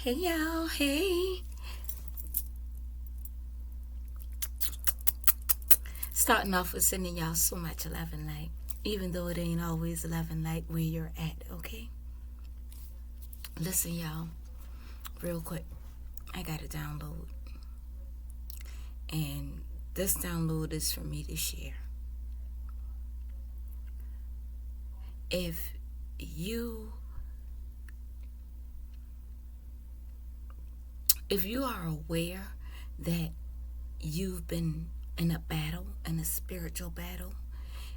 Hey y'all, hey. Starting off with sending y'all so much love and light, even though it ain't always love and light where you're at, okay? Listen, y'all, real quick, I got a download. And this download is for me to share. If you are aware that you've been in a battle, in a spiritual battle,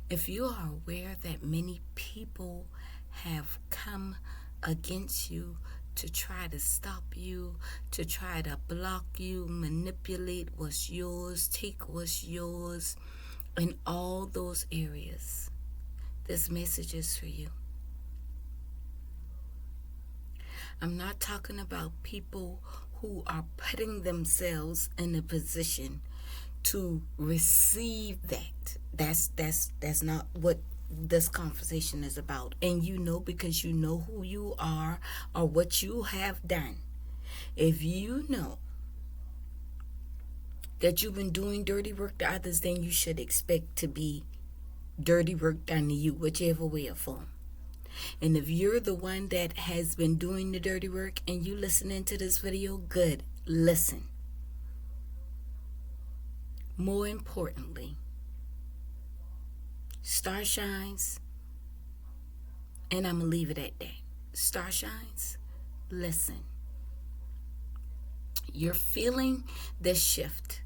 if you are aware that many people have come against you to try to stop you, to try to block you, manipulate what's yours, take what's yours, in all those areas, this message is for you. I'm not talking about people who are putting themselves in a position to receive that. That's not what this conversation is about. And you know, because you know who you are or what you have done. If you know that you've been doing dirty work to others, then you should expect to be dirty work done to you, whichever way or form. And if you're the one that has been doing the dirty work and you listening to this video, good, listen. More importantly, star shines, and I'm going to leave it at that. Star shines, listen. You're feeling this shift.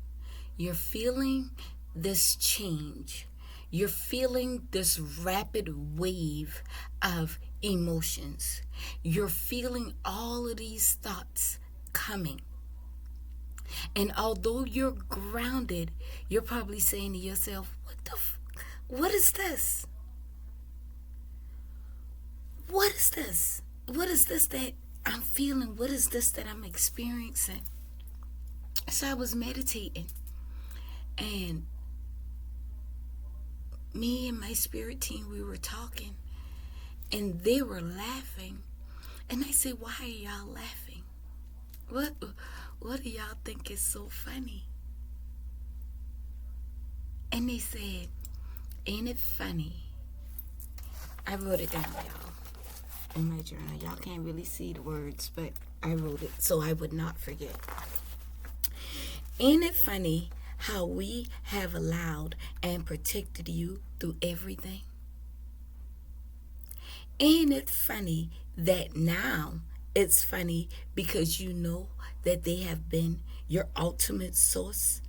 You're feeling this change. You're feeling this rapid wave of emotions. You're feeling all of these thoughts coming. And although you're grounded, you're probably saying to yourself, what is this? What is this? What is this that I'm feeling? What is this that I'm experiencing? So I was meditating, and me and my spirit team, we were talking, and they were laughing. And I said, why are y'all laughing? What do y'all think is so funny? And they said, ain't it funny? I wrote it down, y'all, in my journal. Y'all can't really see the words, but I wrote it so I would not forget. Ain't it funny how we have allowed and protected you through everything? Ain't it funny that now it's funny because you know that they have been your ultimate source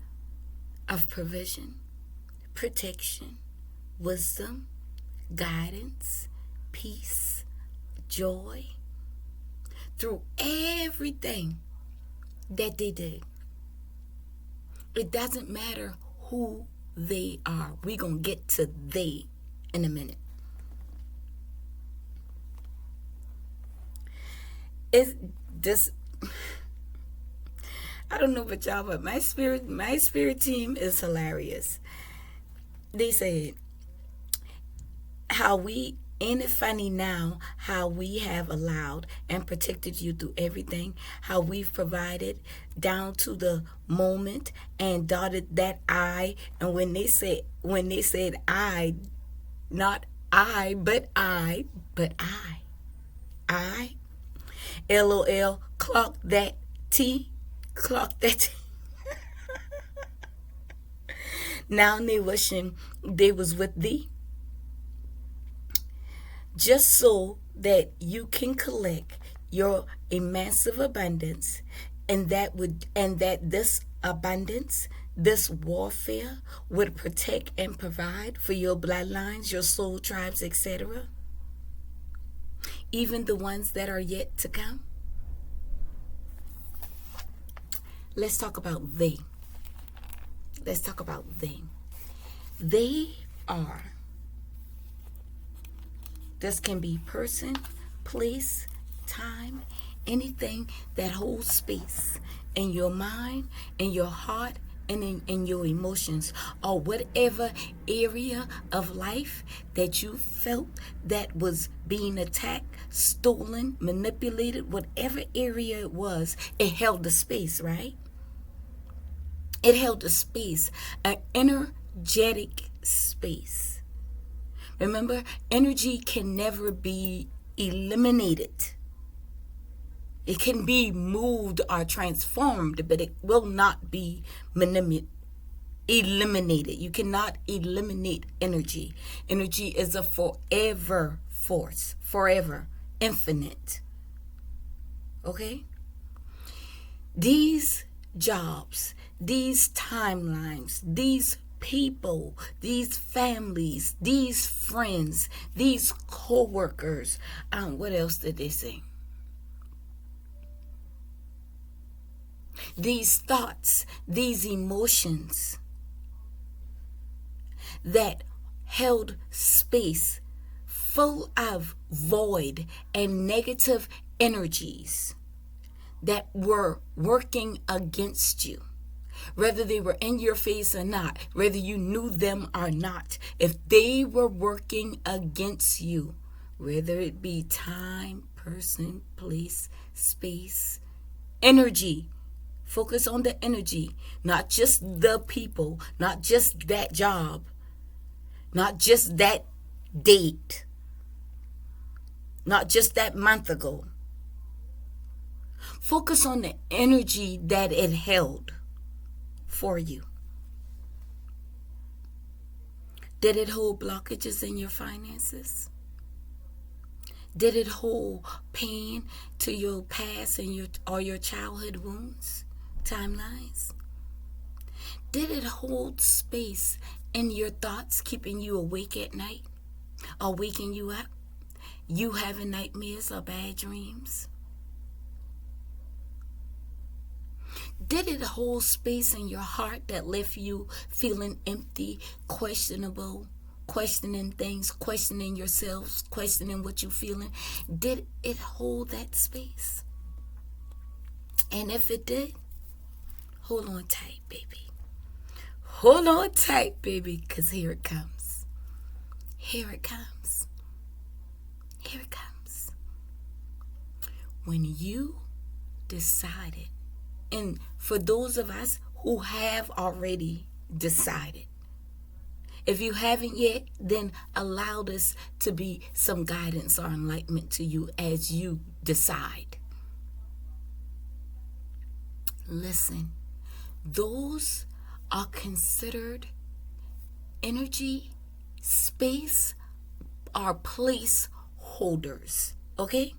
of provision, protection, wisdom, guidance, peace, joy, through everything that they did. It doesn't matter who they are. We're going to get to they in a minute. It's this, I don't know about y'all, but my spirit team is hilarious. They said, ain't it funny now how we have allowed and protected you through everything, how we've provided down to the moment and dotted that I. And when they said I, not I, but I, LOL, clock that T. Now they wishing they was with thee, just so that you can collect your immense abundance, and that this abundance, this warfare would protect and provide for your bloodlines, your soul tribes, etc., even the ones that are yet to come. Let's talk about they. Let's talk about they. They are. This can be person, place, time, anything that holds space in your mind, in your heart, and in your emotions, or whatever area of life that you felt that was being attacked, stolen, manipulated, whatever area it was, it held the space, right? It held a space, an energetic space. Remember, energy can never be eliminated. It can be moved or transformed, but it will not be eliminated. You cannot eliminate energy. Energy is a forever force, forever, infinite. Okay? These jobs, these timelines, these people, these families, these friends, these co-workers, what else did they say? These thoughts, these emotions that held space full of void and negative energies that were working against you, whether they were in your face or not, whether you knew them or not, if they were working against you, whether it be time, person, place, space, energy. Focus on the energy, not just the people, not just that job, not just that date, not just that month ago. Focus on the energy that it held for you. Did it hold blockages in your finances? Did it hold pain to your past and your childhood wounds? Timelines? Did it hold space in your thoughts, keeping you awake at night or waking you up? You having nightmares or bad dreams? Did it hold space in your heart that left you feeling empty, questionable, questioning things, questioning yourselves, questioning what you're feeling? Did it hold that space? And if it did, hold on tight, baby. Hold on tight, baby, because here it comes. Here it comes. Here it comes. When you decided, and for those of us who have already decided, if you haven't yet, then allow this to be some guidance or enlightenment to you as you decide. Listen. Those are considered energy, space, or place holders. Okay?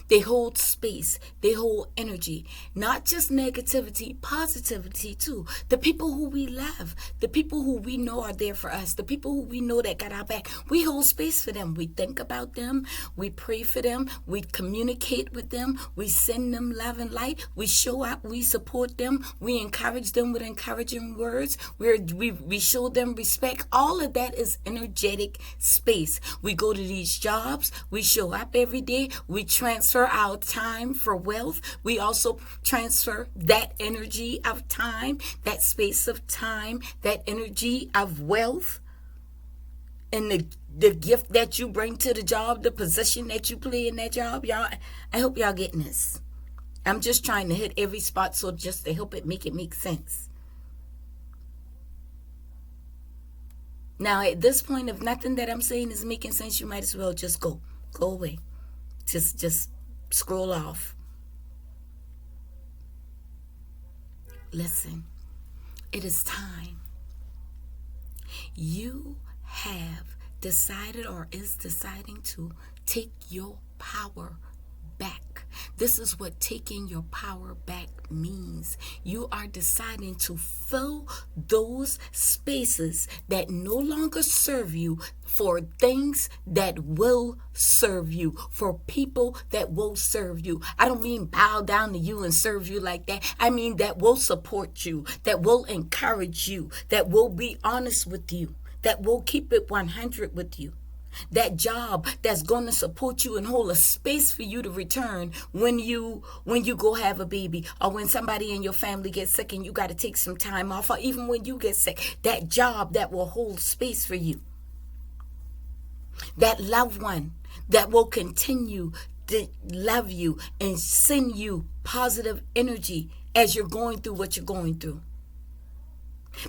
They hold space. They hold energy. Not just negativity, positivity too. The people who we love, the people who we know are there for us, the people who we know that got our back, we hold space for them. We think about them. We pray for them. We communicate with them. We send them love and light. We show up. We support them. We encourage them with encouraging words. We show them respect. All of that is energetic space. We go to these jobs. We show up every day. We transfer our time for wealth. We also transfer that energy of time, that space of time, that energy of wealth, and the gift that you bring to the job, the position that you play in that job. Y'all, I hope y'all getting this. I'm just trying to hit every spot so just to help it make sense. Now, at this point, if nothing that I'm saying is making sense, you might as well just go away. Just scroll off. Listen, it is time. You have decided or is deciding to take your power back. This is what taking your power back means. You are deciding to fill those spaces that no longer serve you for things that will serve you, for people that will serve you. I don't mean bow down to you and serve you like that. I mean that will support you, that will encourage you, that will be honest with you, that will keep it 100 with you. That job that's going to support you and hold a space for you to return when you go have a baby, or when somebody in your family gets sick and you got to take some time off, or even when you get sick. That job that will hold space for you. That loved one that will continue to love you and send you positive energy as you're going through what you're going through.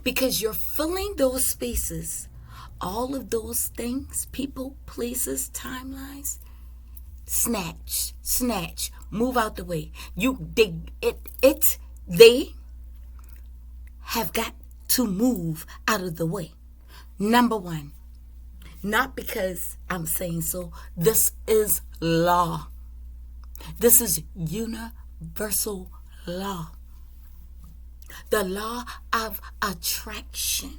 Because you're filling those spaces. All of those things, people, places, timelines, snatch, move out the way. They have got to move out of the way. Number one, not because I'm saying so. This is law. This is universal law. The law of attraction.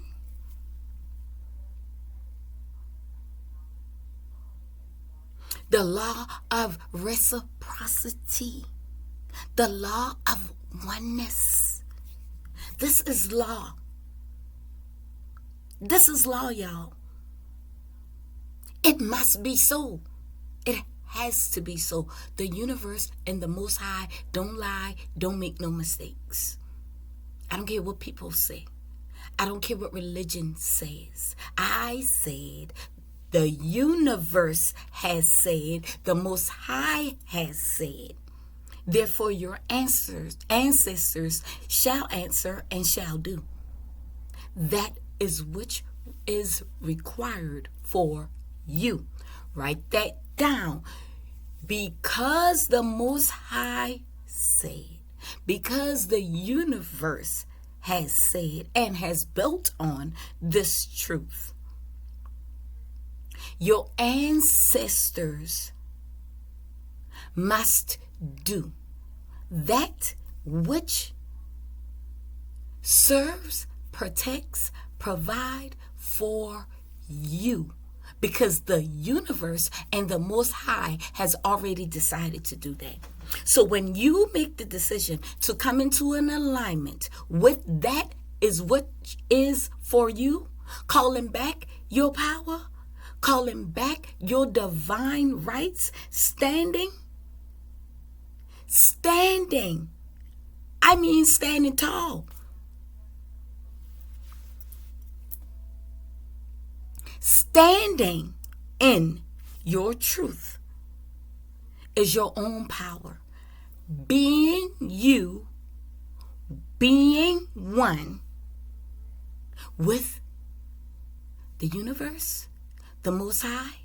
The law of reciprocity. The law of oneness. This is law. This is law, y'all. It must be so. It has to be so. The universe and the Most High don't lie, don't make no mistakes. I don't care what people say. I don't care what religion says. I said, the universe has said, the Most High has said. Therefore, your ancestors shall answer and shall do. That is which is required for you. Write that down. Because the Most High said, because the universe has said and has built on this truth. Your ancestors must do that which serves, protects, provide for you. Because the universe and the Most High has already decided to do that. So when you make the decision to come into an alignment with that is what is for you, calling back your power, calling back your divine rights, standing. I mean standing tall. Standing in your truth is your own power. Being you, being one with the universe, the Most High,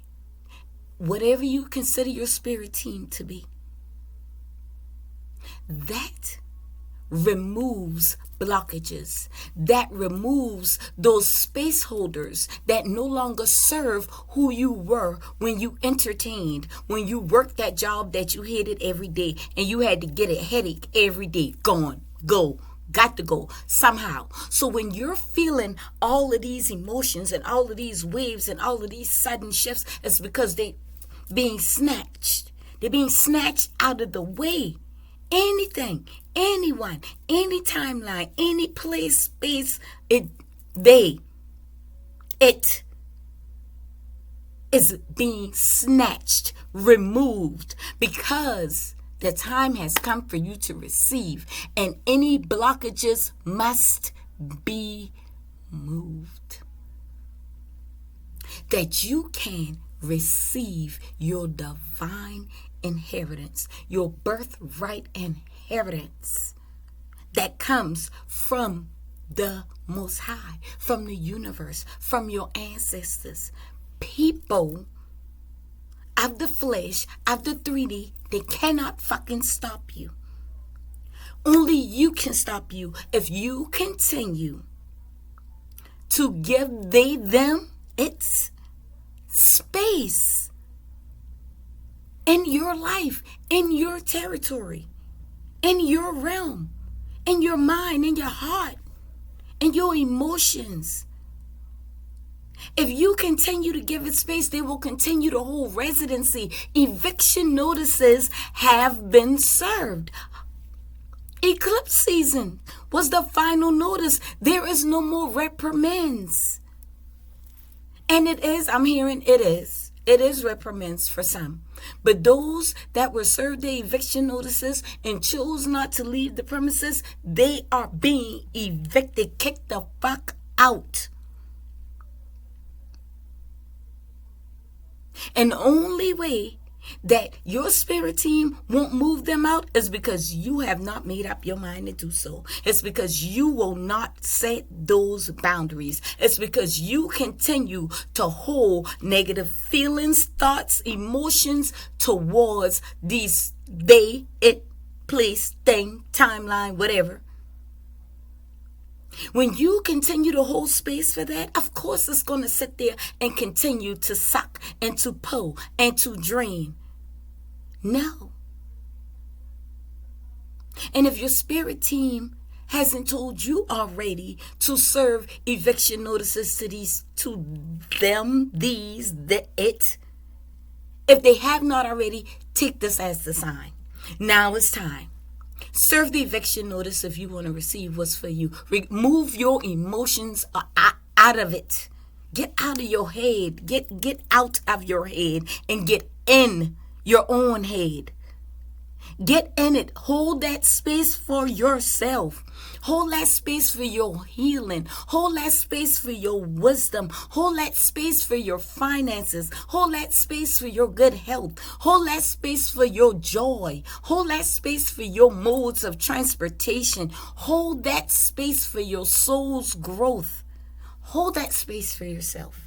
whatever you consider your spirit team to be. That removes blockages. That removes those space holders that no longer serve who you were when you entertained, when you worked that job that you hated every day and you had to get a headache every day. Got to go somehow. So when you're feeling all of these emotions and all of these waves and all of these sudden shifts, it's because they're being snatched. They're being snatched out of the way. Anything, anyone, any timeline, any place, space, it is being snatched, removed, because the time has come for you to receive, and any blockages must be moved. That you can receive your divine inheritance, your birthright inheritance that comes from the Most High, from the universe, from your ancestors. People of the flesh, of the 3D, they cannot fucking stop you. Only you can stop you if you continue to give them its space in your life, in your territory, in your realm, in your mind, in your heart, in your emotions. If you continue to give it space, they will continue to hold residency. Eviction notices have been served. Eclipse season was the final notice. There is no more reprimands. And it is, I'm hearing it is. It is reprimands for some. But those that were served their eviction notices and chose not to leave the premises, they are being evicted, kicked the fuck out. And the only way that your spirit team won't move them out is because you have not made up your mind to do so. It's because you will not set those boundaries. It's because you continue to hold negative feelings, thoughts, emotions towards these they, it, place, thing, timeline, whatever. When you continue to hold space for that, of course it's going to sit there and continue to suck and to pull and to drain. No. And if your spirit team hasn't told you already to serve eviction notices to them, these, the, it, if they have not already, take this as the sign. Now it's time. Serve the eviction notice if you want to receive what's for you. Remove your emotions out of it. Get out of your head. Get out of your head and get in your own head. Get in it. Hold that space for yourself. Hold that space for your healing. Hold that space for your wisdom. Hold that space for your finances. Hold that space for your good health. Hold that space for your joy. Hold that space for your modes of transportation. Hold that space for your soul's growth. Hold that space for yourself.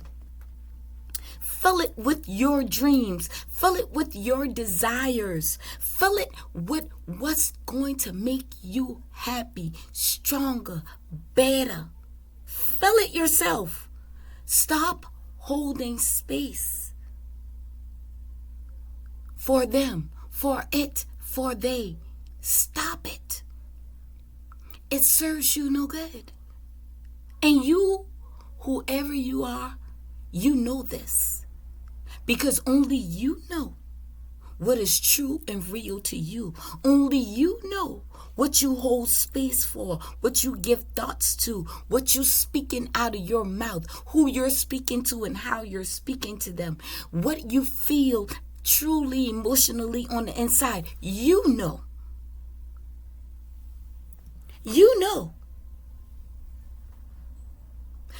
Fill it with your dreams. Fill it with your desires. Fill it with what's going to make you happy, stronger, better. Fill it yourself. Stop holding space for them, for it, for they. Stop it. It serves you no good. And you, whoever you are, you know this. Because only you know what is true and real to you. Only you know what you hold space for, what you give thoughts to, what you're speaking out of your mouth, who you're speaking to and how you're speaking to them, what you feel truly emotionally on the inside. You know. You know.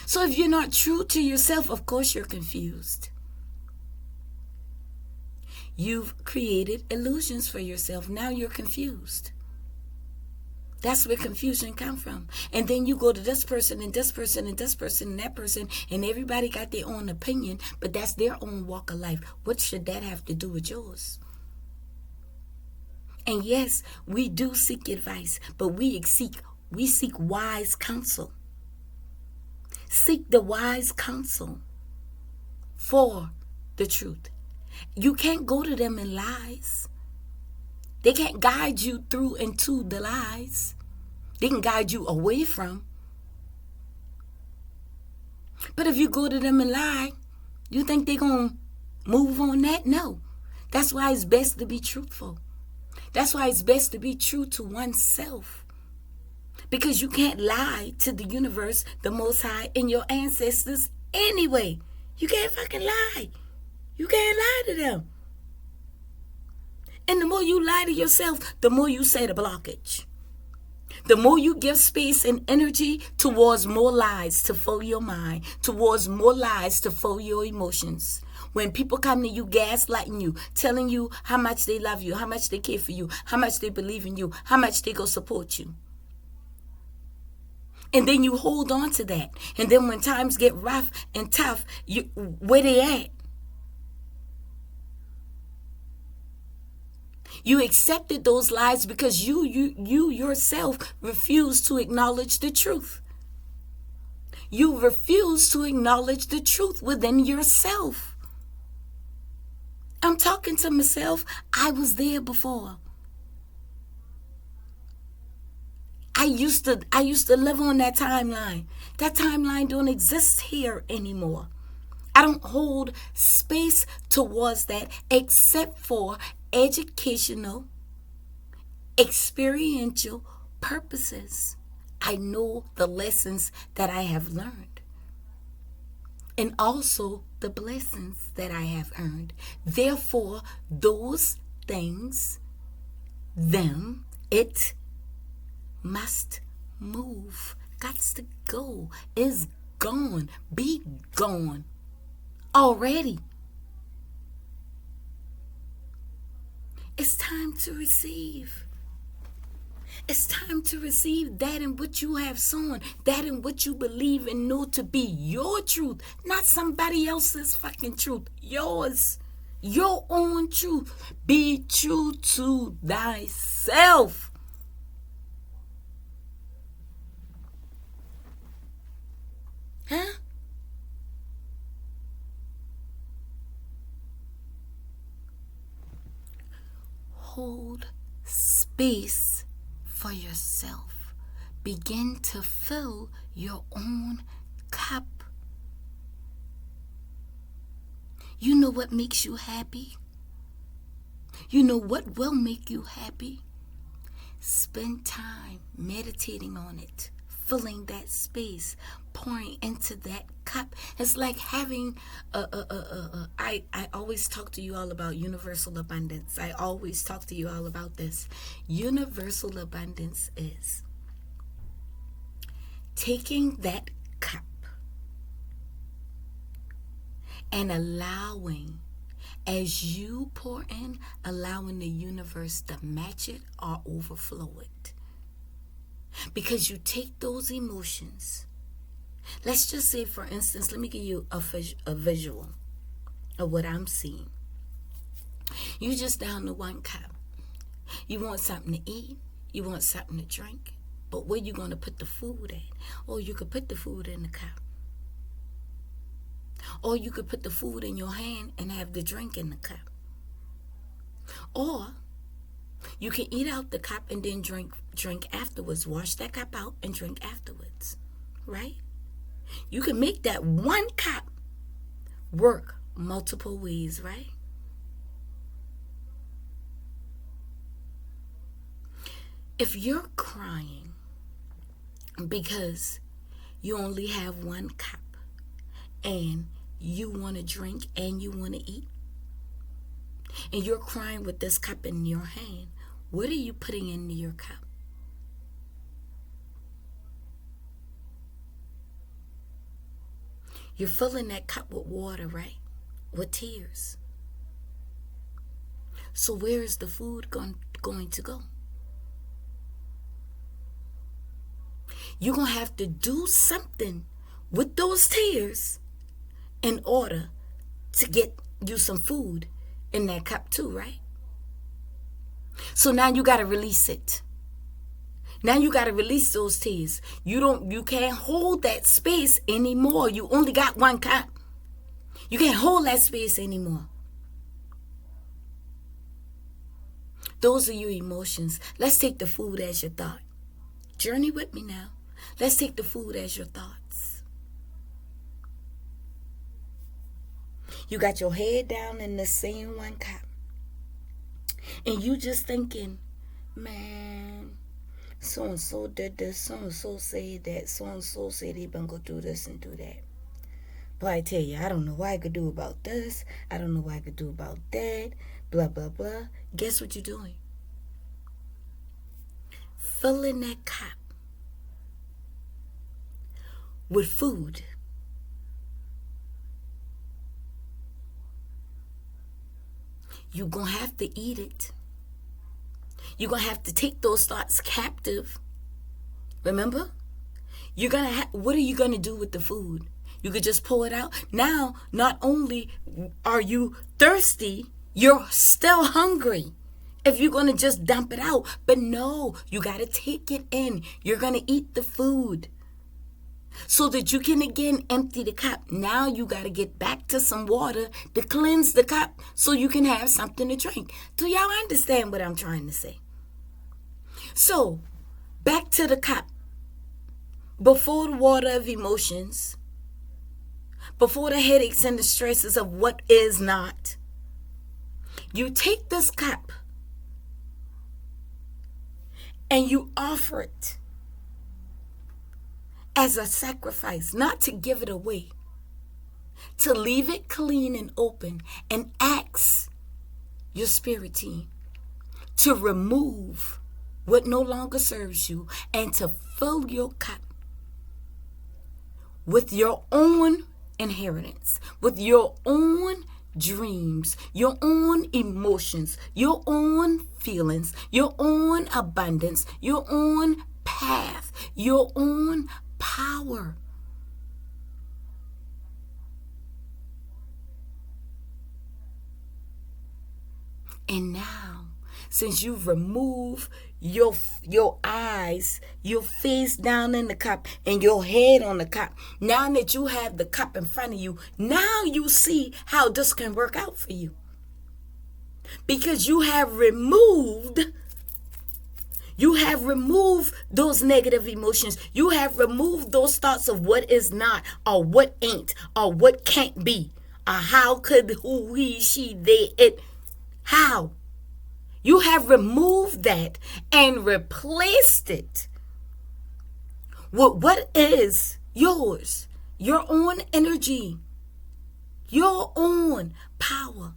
So if you're not true to yourself, of course you're confused. You've created illusions for yourself. Now you're confused. That's where confusion comes from. And then you go to this person and this person and this person and that person, and everybody got their own opinion, but that's their own walk of life. What should that have to do with yours? And yes, we do seek advice, but we seek wise counsel. Seek the wise counsel for the truth. You can't go to them in lies. They can't guide you through and to the lies. They can guide you away from. But if you go to them and lie, you think they're going to move on that? No. That's why it's best to be truthful. That's why it's best to be true to oneself. Because you can't lie to the universe, the Most High, and your ancestors anyway. You can't fucking lie. You can't lie to them. And the more you lie to yourself, the more you set a blockage. The more you give space and energy towards more lies to fill your mind, towards more lies to fill your emotions. When people come to you gaslighting you, telling you how much they love you, how much they care for you, how much they believe in you, how much they go support you. And then you hold on to that. And then when times get rough and tough, where they at? You accepted those lies because you yourself refused to acknowledge the truth. You refuse to acknowledge the truth within yourself. I'm talking to myself. I was there before. I used to live on that timeline. That timeline don't exist here anymore. I don't hold space towards that except for educational, experiential purposes. I know the lessons that I have learned. and also the blessings that I have earned. Therefore, those things, it must move. Gots to go. Is gone. Be gone. Already. It's time to receive. It's time to receive that in what you have sown, that in what you believe and know to be your truth, not somebody else's fucking truth. Yours. Your own truth. Be true to thyself. Huh? Hold space for yourself. Begin to fill your own cup. You know what makes you happy? You know what will make you happy? Spend time meditating on it, filling that space, pouring into that cup. It's like having I always talk to you all about universal abundance. I always talk to you all about this. Universal abundance is taking that cup and allowing, as you pour in, allowing the universe to match it or overflow it. Because you take those emotions. Let's just say, for instance, let me give you a visual of what I'm seeing. You just down to one cup. You want something to eat. You want something to drink. But where you going to put the food at? Or you could put the food in the cup. Or you could put the food in your hand and have the drink in the cup. Or you can eat out the cup and then drink afterwards. Wash that cup out and drink afterwards. Right? You can make that one cup work multiple ways, right? If you're crying because you only have one cup and you want to drink and you want to eat, and you're crying with this cup in your hand, what are you putting into your cup? You're filling that cup with water, right? With tears. So where is the food going to go? You're going to have to do something with those tears in order to get you some food in that cup too, right? So now you got to release it. Now you got to release those tears. You can't hold that space anymore. You only got one cup. You can't hold that space anymore. Those are your emotions. Let's take the food as your thought. Journey with me now. Let's take the food as your thoughts. You got your head down in the same one cup. And you just thinking, man, so-and-so did this, so-and-so said that, so-and-so said he been go do this and do that. But I tell you, I don't know what I could do about this. I don't know what I could do about that. Blah, blah, blah. Guess what you're doing? Filling that cup with food. You're going to have to eat it. You're going to have to take those thoughts captive. Remember? You're going to what are you going to do with the food? You could just pull it out. Now, not only are you thirsty, you're still hungry. If you're going to just dump it out. But no, you got to take it in. You're going to eat the food so that you can again empty the cup. Now you got to get back to some water to cleanse the cup so you can have something to drink. Do y'all understand what I'm trying to say? So, back to the cup. Before the water of emotions, before the headaches and the stresses of what is not, you take this cup and you offer it as a sacrifice, not to give it away, to leave it clean and open, and ask your spirit team to remove what no longer serves you and to fill your cup with your own inheritance, with your own dreams, your own emotions, your own feelings, your own abundance, your own path, your own power. And now, since you've removed your eyes, your face down in the cup, and your head on the cup, now that you have the cup in front of you, now you see how this can work out for you. Because you have removed those negative emotions. You have removed those thoughts of what is not, or what ain't, or what can't be, or how could, who, he, she, they, it. How? You have removed that and replaced it with what is yours, your own energy, your own power.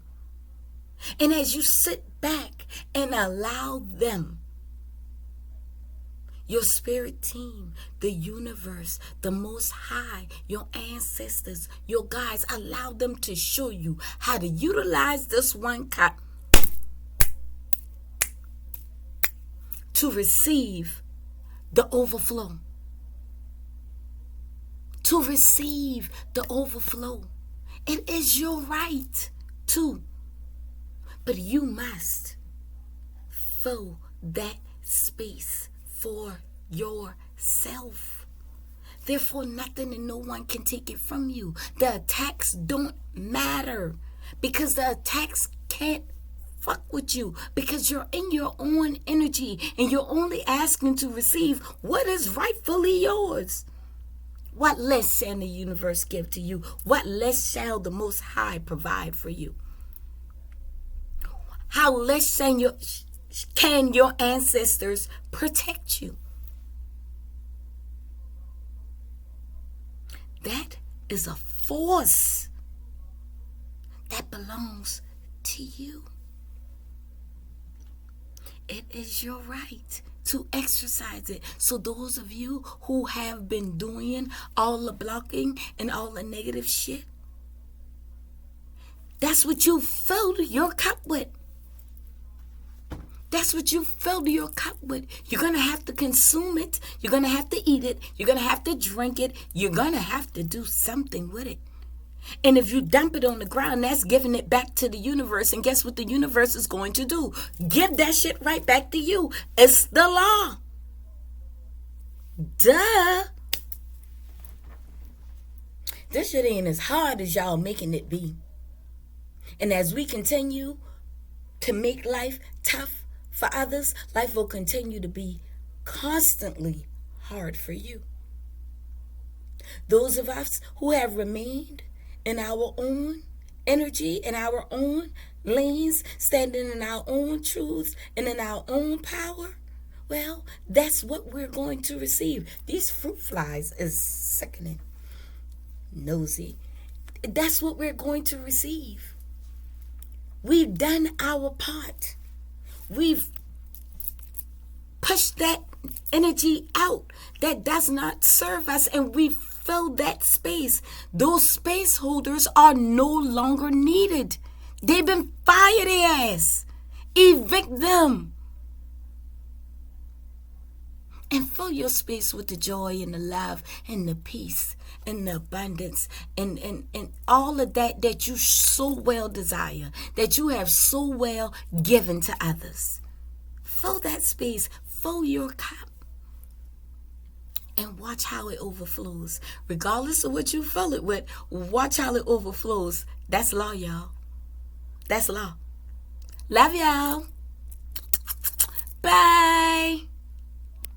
And as you sit back and allow them, your spirit team, the universe, the Most High, your ancestors, your guides, allow them to show you how to utilize this one cup to receive the overflow. To receive the overflow. It is your right to. But you must fill that space for yourself. Therefore, nothing and no one can take it from you. The attacks don't matter, because the attacks can't fuck with you, because you're in your own energy and you're only asking to receive what is rightfully yours. What less shall the universe give to you? What less shall the Most High provide for you? How less can your ancestors protect you? That is a force that belongs to you. It is your right to exercise it. So those of you who have been doing all the blocking and all the negative shit, that's what you filled your cup with. That's what you filled your cup with. You're going to have to consume it. You're going to have to eat it. You're going to have to drink it. You're going to have to do something with it. And if you dump it on the ground, that's giving it back to the universe. And guess what the universe is going to do? Give that shit right back to you. It's the law. Duh. This shit ain't as hard as y'all making it be. And as we continue to make life tough for others, life will continue to be constantly hard for you. Those of us who have remained in our own energy, in our own lanes, standing in our own truths and in our own power, well, that's what we're going to receive. These fruit flies is sickening. Nosy. That's what we're going to receive. We've done our part. We've pushed that energy out that does not serve us, and we've filled that space. Those space holders are no longer needed. They've been fired ass. Evict them. And fill your space with the joy and the love and the peace and the abundance and all of that you so well desire, that you have so well given to others. Fill that space. Fill your cup. And watch how it overflows. Regardless of what you fill it with, watch how it overflows. That's law, y'all. That's law. Love y'all. Bye.